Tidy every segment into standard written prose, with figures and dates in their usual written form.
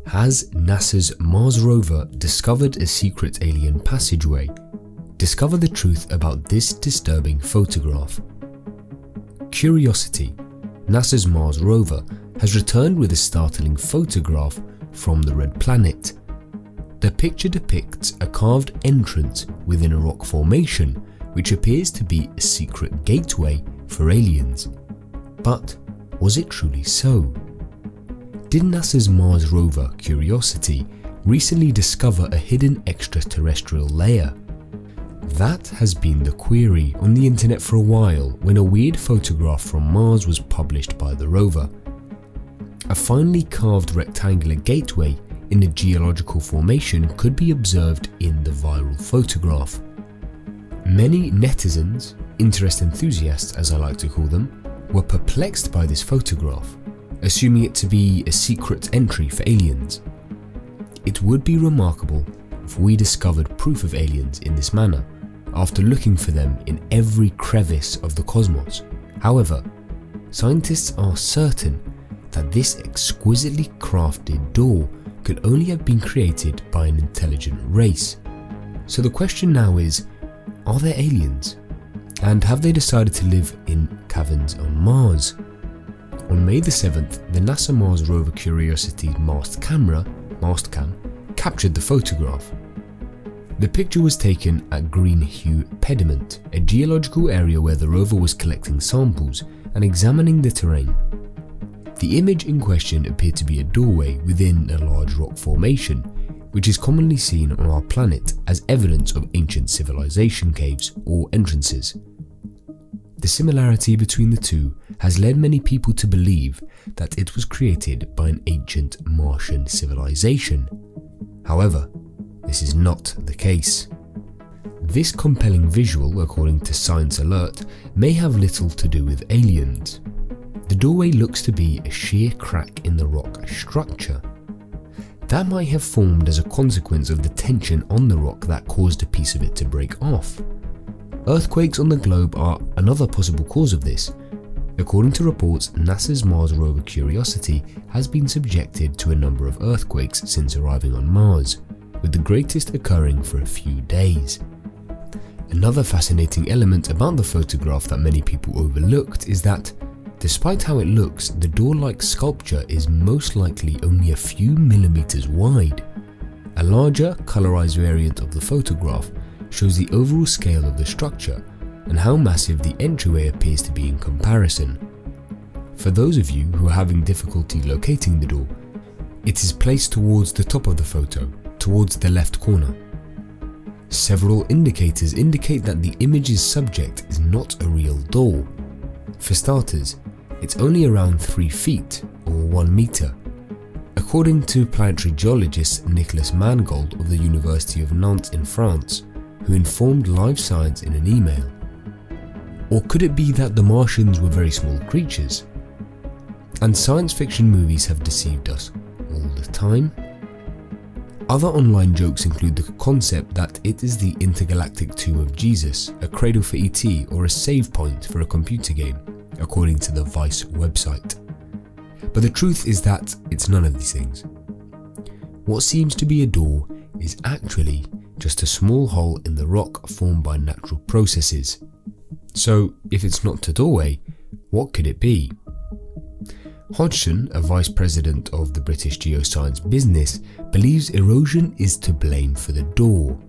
Has NASA's Mars rover discovered a secret alien passageway? Discover the truth about this disturbing photograph. Curiosity, NASA's Mars rover, has returned with a startling photograph from the red planet. The picture depicts a carved entrance within a rock formation which appears to be a secret gateway for aliens. But was it truly so? Did NASA's Mars rover Curiosity recently discover a hidden extraterrestrial layer? That has been the query on the internet for a while when a weird photograph from Mars was published by the rover. A finely carved rectangular gateway in a geological formation could be observed in the viral photograph. Many netizens, interest enthusiasts as I like to call them, were perplexed by this photograph, assuming it to be a secret entry for aliens. It would be remarkable if we discovered proof of aliens in this manner, after looking for them in every crevice of the cosmos. However, scientists are certain that this exquisitely crafted door could only have been created by an intelligent race. So the question now is, are there aliens? And have they decided to live in caverns on Mars? On May the 7th, the NASA Mars rover Curiosity's mast cam, captured the photograph. The picture was taken at Green Hue Pediment, a geological area where the rover was collecting samples and examining the terrain. The image in question appeared to be a doorway within a large rock formation, which is commonly seen on our planet as evidence of ancient civilization caves or entrances. The similarity between the two has led many people to believe that it was created by an ancient Martian civilization. However, this is not the case. This compelling visual, according to Science Alert, may have little to do with aliens. The doorway looks to be a sheer crack in the rock structure. That might have formed as a consequence of the tension on the rock that caused a piece of it to break off. Earthquakes on the globe are another possible cause of this. According to reports, NASA's Mars rover Curiosity has been subjected to a number of earthquakes since arriving on Mars, with the greatest occurring for a few days. Another fascinating element about the photograph that many people overlooked is that, despite how it looks, the door-like sculpture is most likely only a few millimeters wide. A larger, colorized variant of the photograph shows the overall scale of the structure and how massive the entryway appears to be in comparison. For those of you who are having difficulty locating the door, it is placed towards the top of the photo, towards the left corner. Several indicators indicate that the image's subject is not a real door. For starters, it's only around 3 feet or 1 meter. According to planetary geologist Nicolas Mangold of the University of Nantes in France, who informed Live Science in an email. Or could it be that the Martians were very small creatures? And science fiction movies have deceived us all the time. Other online jokes include the concept that it is the intergalactic tomb of Jesus, a cradle for ET, or a save point for a computer game, according to the Vice website. But the truth is that it's none of these things. What seems to be a door is actually just a small hole in the rock formed by natural processes. So, if it's not a doorway, what could it be? Hodgson, a vice president of the British Geoscience business, believes erosion is to blame for the door.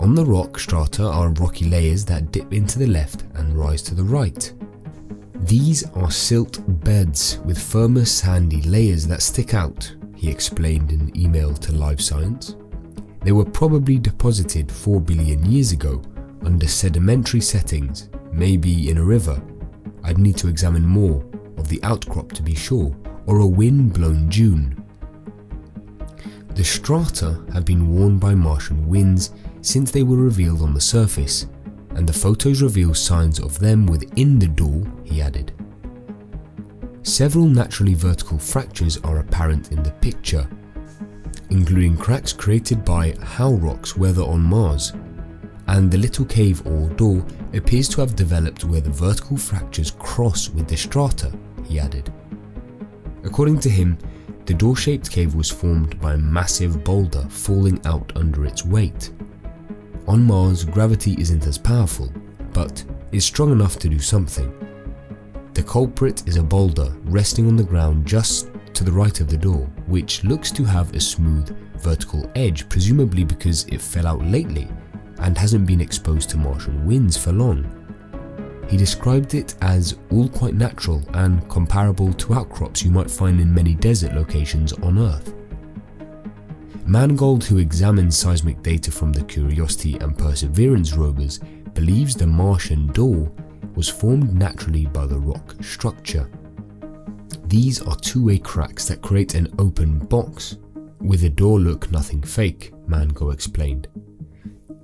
On the rock strata are rocky layers that dip into the left and rise to the right. These are silt beds with firmer sandy layers that stick out, he explained in an email to Live Science. They were probably deposited 4 billion years ago under sedimentary settings, maybe in a river. I'd need to examine more of the outcrop to be sure, or a wind-blown dune. The strata have been worn by Martian winds since they were revealed on the surface, and the photos reveal signs of them within the door, he added. Several naturally vertical fractures are apparent in the picture, including cracks created by how rocks weather on Mars, and the little cave or door appears to have developed where the vertical fractures cross with the strata, he added. According to him, the the door-shaped cave was formed by a massive boulder falling out under its weight. On Mars, gravity isn't as powerful, but is strong enough to do something. The culprit is a boulder resting on the ground just to the right of the door, which looks to have a smooth vertical edge, presumably because it fell out lately and hasn't been exposed to Martian winds for long. He described it as all quite natural and comparable to outcrops you might find in many desert locations on Earth. Mangold, who examined seismic data from the Curiosity and Perseverance rovers, believes the Martian door was formed naturally by the rock structure. These are two-way cracks that create an open box. With the door look nothing fake, Mango explained.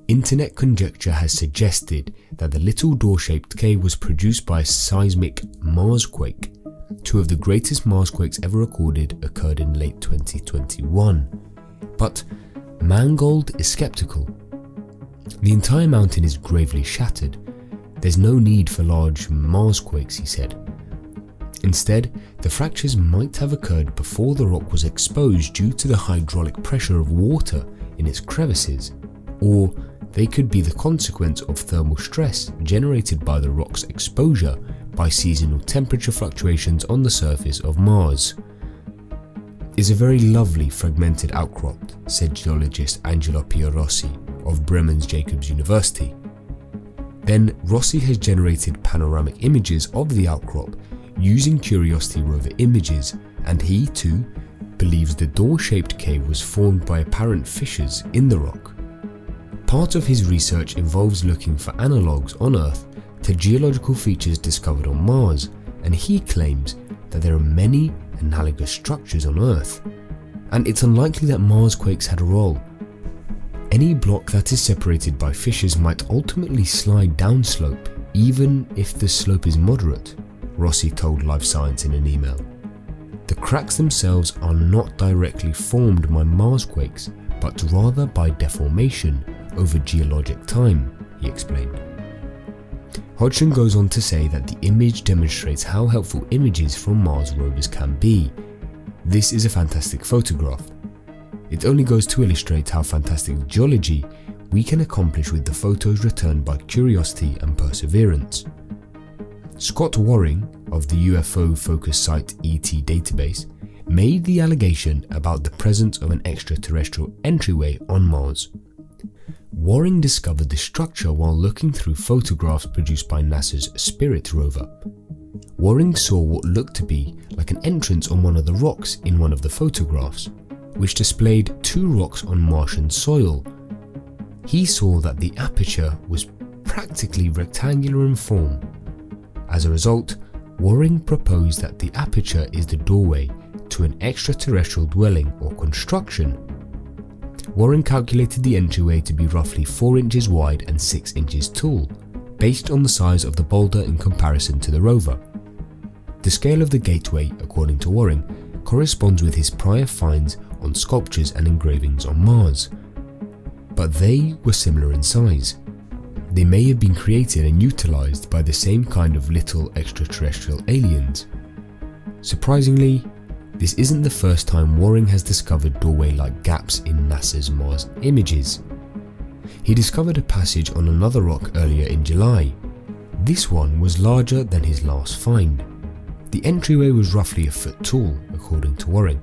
Internet conjecture has suggested that the little door-shaped cave was produced by a seismic Marsquake. Two of the greatest Marsquakes ever recorded occurred in late 2021. But Mangold is skeptical. The entire mountain is gravely shattered. There's no need for large Marsquakes, he said. Instead, the fractures might have occurred before the rock was exposed due to the hydraulic pressure of water in its crevices, or they could be the consequence of thermal stress generated by the rock's exposure by seasonal temperature fluctuations on the surface of Mars. It's a very lovely fragmented outcrop, said geologist Angela Rossi of Bremen's Jacobs University. Then Rossi has generated panoramic images of the outcrop using Curiosity rover images, and he too believes the door-shaped cave was formed by apparent fissures in the rock. Part of his research involves looking for analogues on Earth to geological features discovered on Mars, and he claims that there are many analogous structures on Earth, and it's unlikely that Marsquakes had a role. Any block that is separated by fissures might ultimately slide downslope, even if the slope is moderate, Rossi told Life Science in an email. The cracks themselves are not directly formed by Marsquakes, but rather by deformation over geologic time, he explained. Hodgson goes on to say that the image demonstrates how helpful images from Mars rovers can be. This is a fantastic photograph. It only goes to illustrate how fantastic geology we can accomplish with the photos returned by Curiosity and Perseverance. Scott Waring of the UFO-focused site ET database made the allegation about the presence of an extraterrestrial entryway on Mars. Waring discovered the structure while looking through photographs produced by NASA's Spirit rover. Waring saw what looked to be like an entrance on one of the rocks in one of the photographs, which displayed two rocks on Martian soil. He saw that the aperture was practically rectangular in form. As a result, Waring proposed that the aperture is the doorway to an extraterrestrial dwelling or construction. Waring calculated the entryway to be roughly 4 inches wide and 6 inches tall, based on the size of the boulder in comparison to the rover. The scale of the gateway, according to Waring, corresponds with his prior finds on sculptures and engravings on Mars. But they were similar in size. They may have been created and utilized by the same kind of little extraterrestrial aliens. Surprisingly, this isn't the first time Waring has discovered doorway-like gaps in NASA's Mars images. He discovered a passage on another rock earlier in July. This one was larger than his last find. The entryway was roughly a foot tall, according to Waring.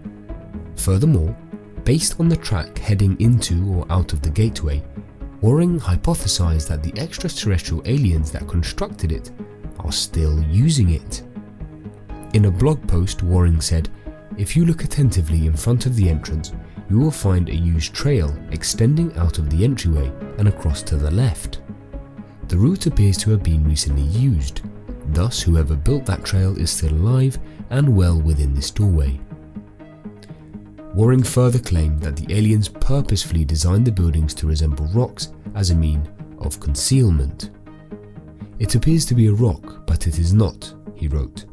Furthermore, based on the track heading into or out of the gateway, Waring hypothesized that the extraterrestrial aliens that constructed it are still using it. In a blog post, Waring said, "If you look attentively in front of the entrance, you will find a used trail extending out of the entryway and across to the left. The route appears to have been recently used, thus whoever built that trail is still alive and well within this doorway." Waring further claimed that the aliens purposefully designed the buildings to resemble rocks as a mean of concealment. "It appears to be a rock, but it is not," he wrote.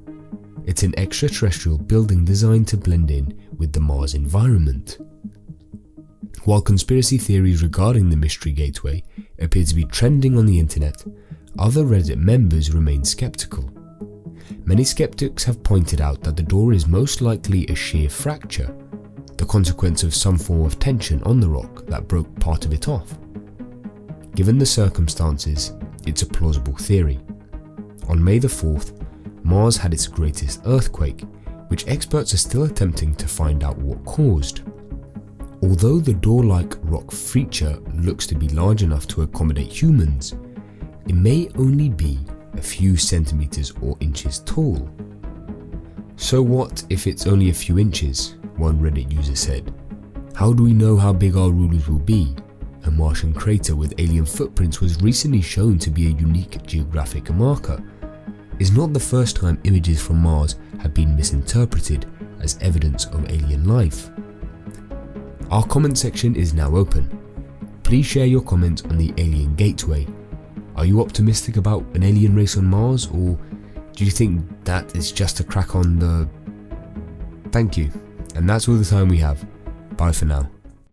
"It's an extraterrestrial building designed to blend in with the Mars environment." While conspiracy theories regarding the mystery gateway appear to be trending on the internet, other Reddit members remain skeptical. many skeptics have pointed out that the door is most likely a shear fracture, the consequence of some form of tension on the rock that broke part of it off. Given the circumstances, it's a plausible theory. On May the 4th, Mars had its greatest earthquake, which experts are still attempting to find out what caused. Although the door-like rock feature looks to be large enough to accommodate humans, it may only be a few centimeters or inches tall. So what if it's only a few inches? One Reddit user said. How do we know how big our rulers will be? A Martian crater with alien footprints was recently shown to be a unique geographic marker. It's not the first time images from Mars have been misinterpreted as evidence of alien life. Our comment section is now open. Please share your comments on the alien gateway. Are you optimistic about an alien race on Mars, or do you think that is just a crack on the... Thank you, and that's all the time we have. Bye for now.